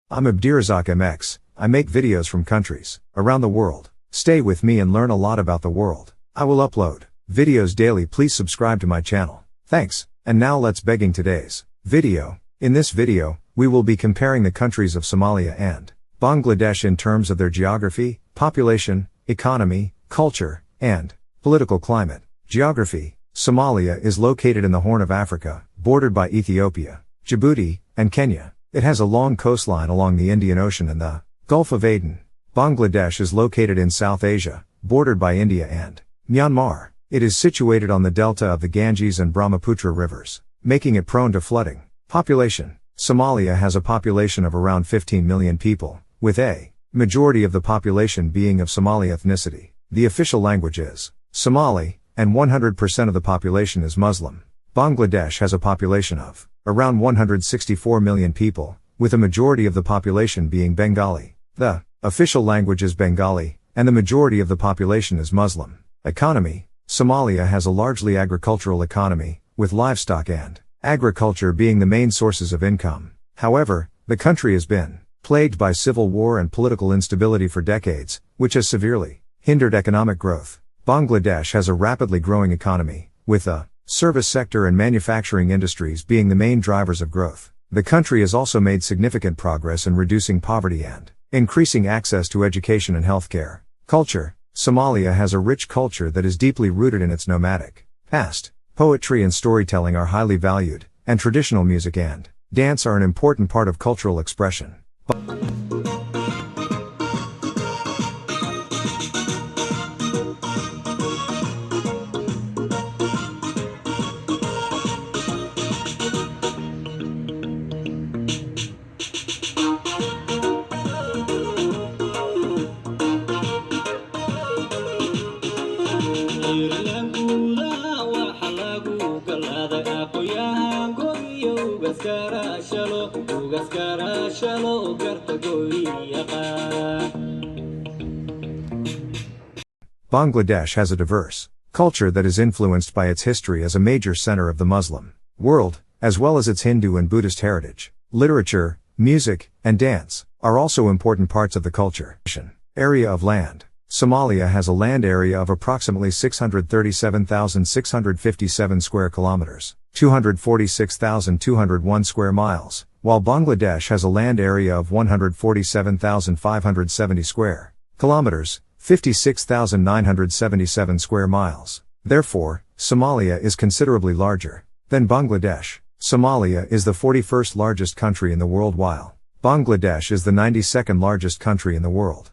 I'm Abdirazak MX. I make videos from countries around the world. Stay with me and learn a lot about the world. I will upload videos daily. Please subscribe to my channel. Thanks. And now let's begin today's video. In this video, we will be comparing the countries of Somalia and Bangladesh in terms of their geography, population, economy, culture, and political climate. Geography. Somalia is located in the Horn of Africa, bordered by Ethiopia, Djibouti, and Kenya. It has a long coastline along the Indian Ocean and the Gulf of Aden. Bangladesh is located in South Asia, bordered by India and Myanmar. It is situated on the delta of the Ganges and Brahmaputra rivers, making it prone to flooding. Population. Somalia has a population of around 15 million people, with a majority of the population being of Somali ethnicity. The official language is Somali, and 100% of the population is Muslim. Bangladesh has a population of around 164 million people, with a majority of the population being Bengali. The official language is Bengali, and the majority of the population is Muslim. Economy. Somalia has a largely agricultural economy, with livestock and agriculture being the main sources of income. However, the country has been plagued by civil war and political instability for decades, which has severely hindered economic growth. Bangladesh has a rapidly growing economy, with the service sector and manufacturing industries being the main drivers of growth. The country has also made significant progress in reducing poverty and increasing access to education and healthcare. Culture. Somalia has a rich culture that is deeply rooted in its nomadic past. Poetry and storytelling are highly valued, and traditional music and dance are an important part of cultural expression. Bangladesh has a diverse culture that is influenced by its history as a major center of the Muslim world, as well as its Hindu and Buddhist heritage. Literature, music, and dance are also important parts of the culture. Area of land. Somalia has a land area of approximately 637,657 square kilometers, 246,201 square miles, while Bangladesh has a land area of 147,570 square kilometers, 56,977 square miles. Therefore, Somalia is considerably larger than Bangladesh. Somalia is the 41st largest country in the world, while Bangladesh is the 92nd largest country in the world.